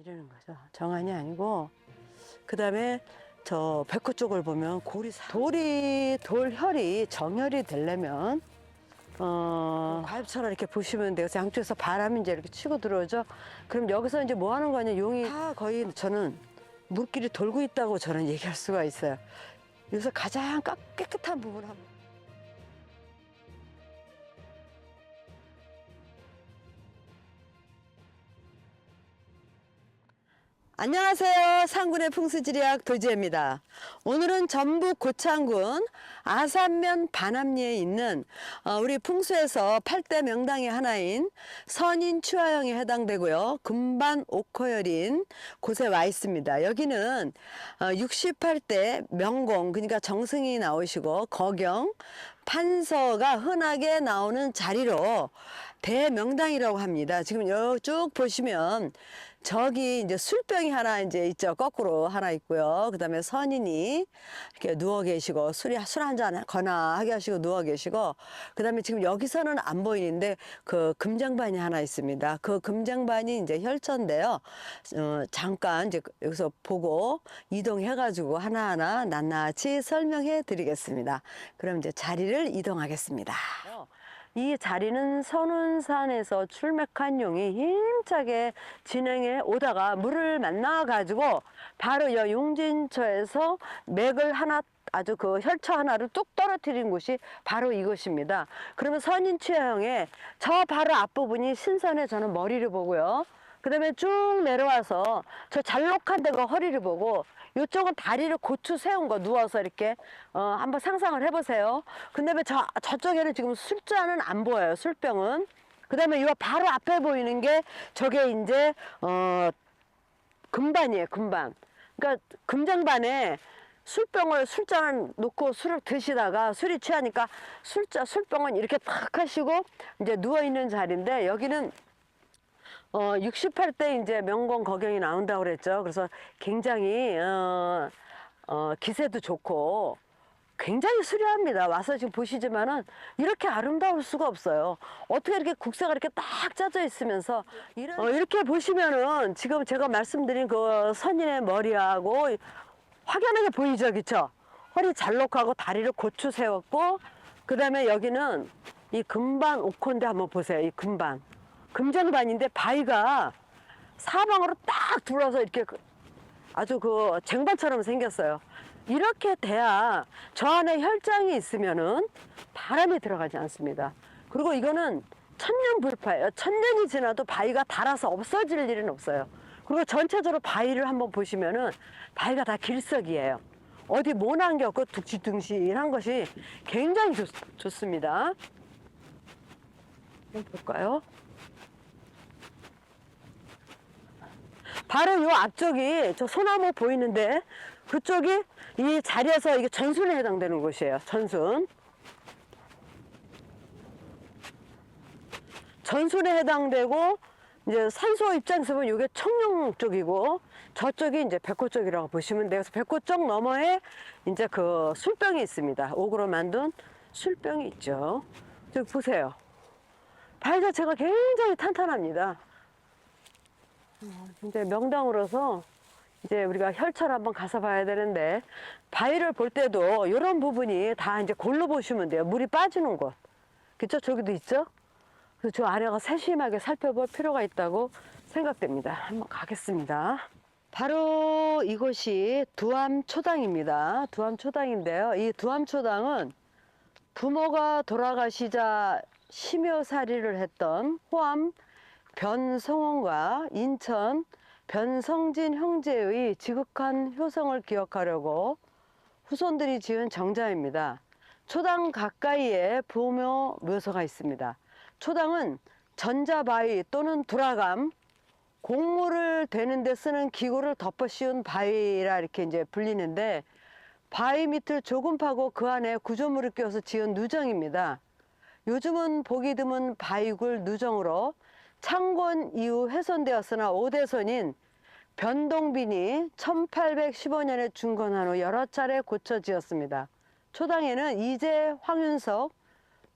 이러는 거죠. 정안이 아니고 그다음에 저 백호 쪽을 보면 돌혈이 정혈이 되려면 과입처럼 이렇게 보시면 돼요. 그래서 양쪽에서 바람이 이제 이렇게 치고 들어오죠. 그럼 여기서 이제 뭐 하는 거냐? 용이 다 거의 저는 물길이 돌고 있다고 저는 얘기할 수가 있어요. 여기서 가장 깨끗한 부분 한번. 안녕하세요. 상군의 풍수지리학 도지혜입니다. 오늘은 전북 고창군 아산면 반암리에 있는 우리 풍수에서 8대 명당의 하나인 선인추화영에 해당되고요. 금반 옥허열인 곳에 와 있습니다. 여기는 68대 명공, 그러니까 정승이 나오시고 거경, 판서가 흔하게 나오는 자리로 대명당이라고 합니다. 지금 여기 쭉 보시면 저기 이제 술병이 하나 이제 있죠. 거꾸로 하나 있고요. 그 다음에 선인이 이렇게 누워 계시고 술 한잔 하거나 하게 하시고 누워 계시고, 그 다음에 지금 여기서는 안 보이는데 그 금장반이 하나 있습니다. 그 금장반이 이제 혈천인데요. 잠깐 이제 여기서 보고 이동해 가지고 하나하나 낱낱이 설명해 드리겠습니다. 그럼 이제 자리를 이동하겠습니다. 이 자리는 선운산에서 출맥한 용이 힘차게 진행해 오다가 물을 만나 가지고 바로 여 용진처에서 맥을 하나, 아주 그 혈처 하나를 뚝 떨어뜨린 곳이 바로 이것입니다. 그러면 선인추화영의 저 바로 앞부분이 신선의 저는 머리를 보고요. 그 다음에 쭉 내려와서 저 잘록한 데가 허리를 보고, 이쪽은 다리를 고추 세운 거 누워서 이렇게 한번 상상을 해보세요. 근데 왜 저쪽에는 지금 술잔은 안 보여요. 술병은. 그 다음에 이 바로 앞에 보이는 게 저게 이제 금반이에요. 금반. 그러니까 금장반에 술잔을 놓고 술을 드시다가 술이 취하니까 술병은 이렇게 탁 하시고 이제 누워있는 자리인데, 여기는 68대 이제 명공 거경이 나온다고 그랬죠. 그래서 굉장히 기세도 좋고 굉장히 수려합니다. 와서 지금 보시지만은 이렇게 아름다울 수가 없어요. 어떻게 이렇게 국세가 이렇게 딱 짜져 있으면서 이렇게 보시면은 지금 제가 말씀드린 그 선인의 머리하고 확연하게 보이죠, 그쵸? 허리 잘록하고 다리를 고추 세웠고, 그 다음에 여기는 이 금반 옥혼대 한번 보세요. 이 금반. 금장반인데 바위가 사방으로 딱 둘러서 이렇게 아주 그 쟁반처럼 생겼어요. 이렇게 돼야 저 안에 혈장이 있으면은 바람이 들어가지 않습니다. 그리고 이거는 천년 불파예요. 천년이 지나도 바위가 닳아서 없어질 일은 없어요. 그리고 전체적으로 바위를 한번 보시면은 바위가 다 길석이에요. 어디 모난 게 없고 둥실둥실한 것이 굉장히 좋습니다. 한번 볼까요? 바로 요 앞쪽이 저 소나무 보이는데, 그쪽이 이 자리에서 이게 전순에 해당되는 곳이에요. 전순에 해당되고, 이제 산소 입장에서 보면 이게 청룡 쪽이고 저쪽이 이제 백호 쪽이라고 보시면 돼요. 그래서 백호 쪽 너머에 이제 그 술병이 있습니다. 옥으로 만든 술병이 있죠. 저기 보세요. 바위 자체가 굉장히 탄탄합니다. 이제 명당으로서 이제 우리가 혈처를 한번 가서 봐야 되는데, 바위를 볼 때도 이런 부분이 다 이제 골로 보시면 돼요. 물이 빠지는 곳. 그쵸? 저기도 있죠? 그래서 저 아래가 세심하게 살펴볼 필요가 있다고 생각됩니다. 한번 가겠습니다. 바로 이곳이 두암초당입니다. 두암초당인데요. 이 두암초당은 부모가 돌아가시자 심여살이를 했던 호암 변성원과 인천 변성진 형제의 지극한 효성을 기억하려고 후손들이 지은 정자입니다. 초당 가까이에 부모 묘소가 있습니다. 초당은 전자바위 또는 두라감, 곡물을 되는 데 쓰는 기구를 덮어 씌운 바위라 이렇게 이제 불리는데, 바위 밑을 조금 파고 그 안에 구조물을 끼워서 지은 누정입니다. 요즘은 보기 드문 바위굴 누정으로 창건 이후 훼손되었으나 오대손인 변동빈이 1815년에 중건한 후 여러 차례 고쳐 지었습니다. 초당에는 이재, 황윤석,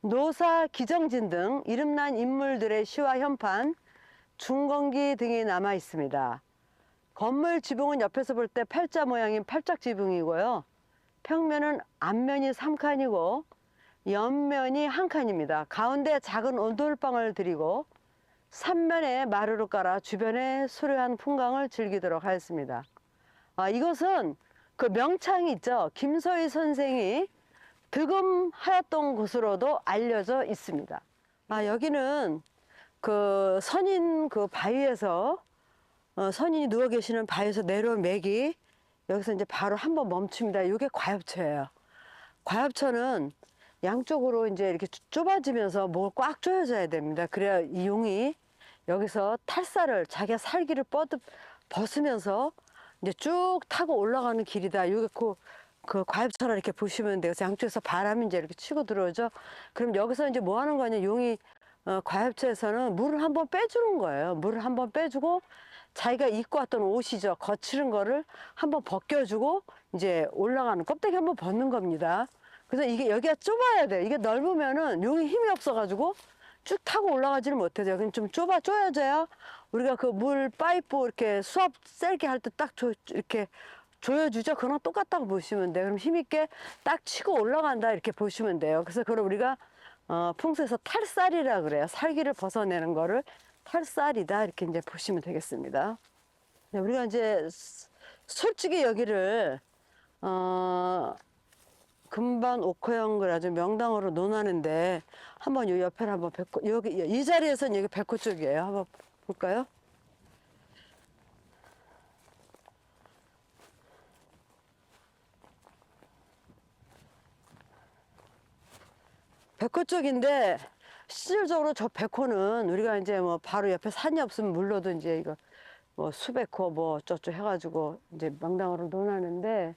노사, 기정진 등 이름난 인물들의 시와 현판, 중건기 등이 남아 있습니다. 건물 지붕은 옆에서 볼 때 팔자 모양인 팔짝 지붕이고요. 평면은 앞면이 3칸이고 옆면이 1칸입니다. 가운데 작은 온돌방을 들이고 3면에 마루를 깔아 주변에 수려한 풍광을 즐기도록 하였습니다. 이것은 그 명창이 있죠. 김소희 선생이 득음하였던 곳으로도 알려져 있습니다. 여기는 그 선인 그 바위에서 선인이 누워 계시는 바위에서 내려온 맥이 여기서 이제 바로 한번 멈춥니다. 이게 과엽처예요. 과엽처는 양쪽으로 이제 이렇게 좁아지면서 목을 꽉 조여줘야 됩니다. 그래야 이 용이 여기서 탈살을 자기가 살기를 벗으면서 이제 쭉 타고 올라가는 길이다. 이게 그 과엽처럼 이렇게 보시면 돼요. 그래서 양쪽에서 바람이 이제 이렇게 치고 들어오죠. 그럼 여기서 이제 뭐 하는 거냐? 용이 과엽처에서는 물을 한번 빼주는 거예요. 물을 한번 빼주고 자기가 입고 왔던 옷이죠. 거칠은 거를 한번 벗겨주고 이제 올라가는 껍데기 한번 벗는 겁니다. 그래서 이게 여기가 좁아야 돼요. 이게 넓으면은 용이 힘이 없어가지고 쭉 타고 올라가지는 못해요. 여기는 좀 조여져야 우리가 그 물 파이프 이렇게 수압 세게 할 때 딱 이렇게 조여주죠. 그거랑 똑같다고 보시면 돼요. 그럼 힘있게 딱 치고 올라간다 이렇게 보시면 돼요. 그래서 그걸 우리가 풍수에서 탈살이라 그래요. 살기를 벗어내는 거를 탈살이다 이렇게 이제 보시면 되겠습니다. 네, 우리가 이제 솔직히 여기를 금반 옥화형을 아주 명당으로 논하는데 한번 요 옆에를 한번 백호 여기 이 자리에서는 여기 백호 쪽이에요. 한번 볼까요? 백호 쪽인데 실질적으로 저 백호는 우리가 이제 뭐 바로 옆에 산이 없으면 물러도 이제 이거 뭐 수백호 뭐 어쩌고 해가지고 이제 명당으로 논하는데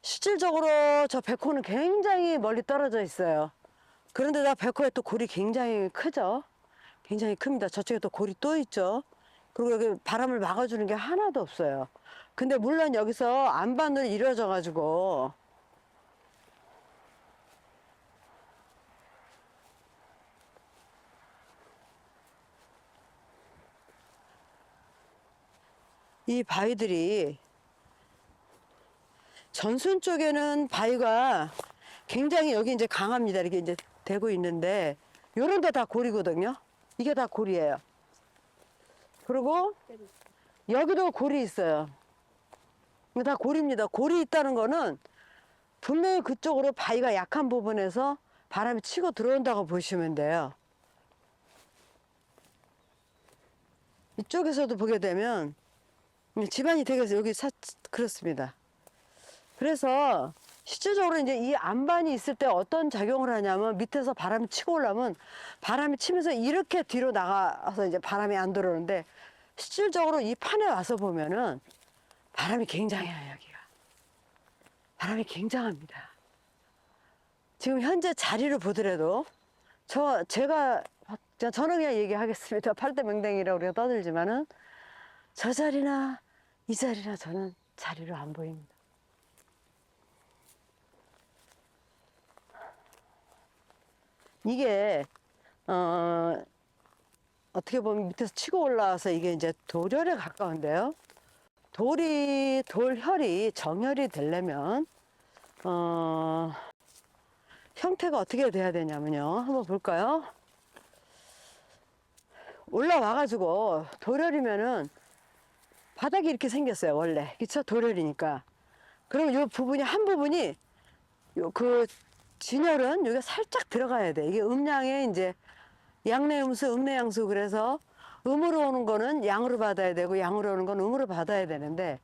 실질적으로 저 백호는 굉장히 멀리 떨어져 있어요. 그런데다 백호에 또 골이 굉장히 크죠. 굉장히 큽니다. 저쪽에 또 골이 또 있죠. 그리고 여기 바람을 막아주는 게 하나도 없어요. 근데 물론 여기서 안반으로 이루어져 가지고 이 바위들이 전순 쪽에는 바위가 굉장히 여기 이제 강합니다. 이렇게 이제 되고 있는데 요런 데 다 골이거든요. 이게 다 골이에요. 그리고 여기도 골이 있어요. 이거 다 골입니다. 골이 있다는 거는 분명히 그쪽으로 바위가 약한 부분에서 바람이 치고 들어온다고 보시면 돼요. 이쪽에서도 보게 되면 집안이 되게 여기 그렇습니다. 그래서 실질적으로 이제 이 안반이 있을 때 어떤 작용을 하냐면 밑에서 바람이 치고 올라오면 바람이 치면서 이렇게 뒤로 나가서 이제 바람이 안 들어오는데 실질적으로 이 판에 와서 보면은 바람이 굉장해요. 여기가 바람이 굉장합니다. 지금 현재 자리를 보더라도 저는 그냥 얘기하겠습니다. 8대 명당이라고 우리가 떠들지만은 저 자리나 이 자리나 저는 자리로 안 보입니다. 이게 어떻게 보면 밑에서 치고 올라와서 이게 이제 돌혈에 가까운데요. 돌혈이 정혈이 되려면 형태가 어떻게 돼야 되냐면요. 한번 볼까요? 올라와가지고 돌혈이면은 바닥이 이렇게 생겼어요. 원래 그쵸? 돌혈이니까. 그럼 이 부분이 한 부분이 그 진혈은 여기가 살짝 들어가야 돼. 이게 음양에 이제 양내음수, 음내양수 그래서 음으로 오는 거는 양으로 받아야 되고 양으로 오는 건 음으로 받아야 되는데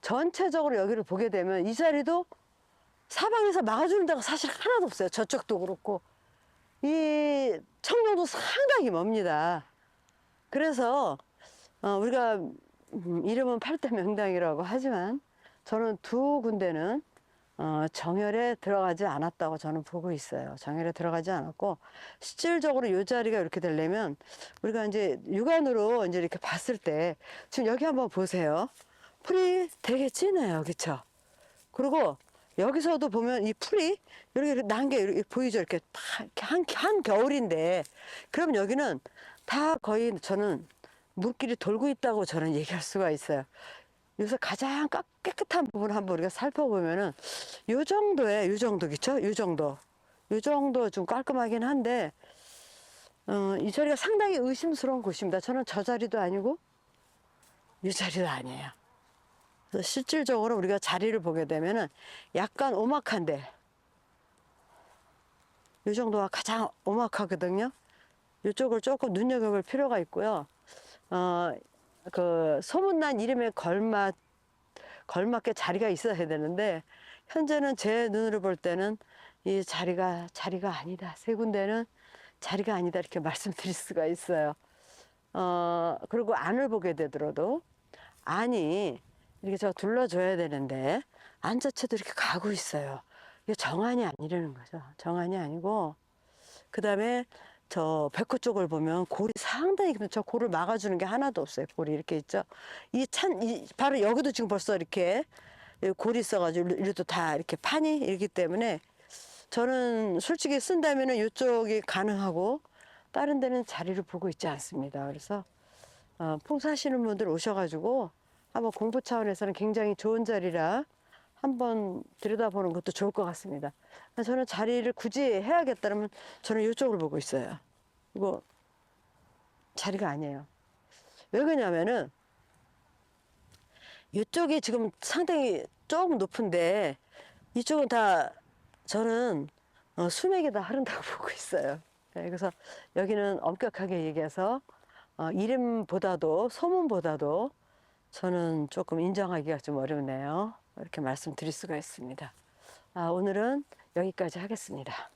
전체적으로 여기를 보게 되면 이 자리도 사방에서 막아주는 데가 사실 하나도 없어요. 저쪽도 그렇고 이 청룡도 상당히 멉니다. 그래서 우리가 이름은 8대 명당이라고 하지만 저는 두 군데는 정혈에 들어가지 않았다고 저는 보고 있어요. 정혈에 들어가지 않았고 실질적으로 이 자리가 이렇게 되려면 우리가 이제 육안으로 이제 이렇게 봤을 때 지금 여기 한번 보세요. 풀이 되게 진해요, 그렇죠? 그리고 여기서도 보면 이 풀이 이렇게 난 게 이렇게 보이죠? 이렇게 한 겨울인데 그럼 여기는 다 거의 저는 물길이 돌고 있다고 저는 얘기할 수가 있어요. 여기서 가장 깨끗한 부분 한번 우리가 살펴보면은 요 정도에 요 정도겠죠? 요 정도 좀 깔끔하긴 한데 이 자리가 상당히 의심스러운 곳입니다. 저는 저 자리도 아니고 이 자리도 아니에요. 그래서 실질적으로 우리가 자리를 보게 되면은 약간 오막한데 이 정도가 가장 오막하거든요. 이쪽을 조금 눈여겨볼 필요가 있고요. 그 소문난 이름에 걸맞게 자리가 있어야 되는데 현재는 제 눈으로 볼 때는 이 자리가 아니다. 세 군데는 자리가 아니다 이렇게 말씀드릴 수가 있어요. 그리고 안을 보게 되더라도 안이 이렇게 저 둘러줘야 되는데 안 자체도 이렇게 가고 있어요. 이게 정안이 아니라는 거죠. 정안이 아니고 그 다음에 저 백호 쪽을 보면 골이 상당히 저 골을 막아주는 게 하나도 없어요. 골이 이렇게 있죠. 바로 여기도 지금 벌써 이렇게 골이 있어가지고 이것도 다 이렇게 판이 있기 때문에 저는 솔직히 쓴다면은 이쪽이 가능하고 다른 데는 자리를 보고 있지 않습니다. 그래서 풍수하시는 분들 오셔가지고 한번 공부 차원에서는 굉장히 좋은 자리라 한번 들여다보는 것도 좋을 것 같습니다. 저는 자리를 굳이 해야겠다면 저는 이쪽을 보고 있어요. 이거 자리가 아니에요. 왜 그러냐면은 이쪽이 지금 상당히 조금 높은데 이쪽은 다 저는 수맥이 다 흐른다고 보고 있어요. 네, 그래서 여기는 엄격하게 얘기해서 이름보다도 소문보다도 저는 조금 인정하기가 좀 어렵네요. 이렇게 말씀드릴 수가 있습니다. 오늘은 여기까지 하겠습니다.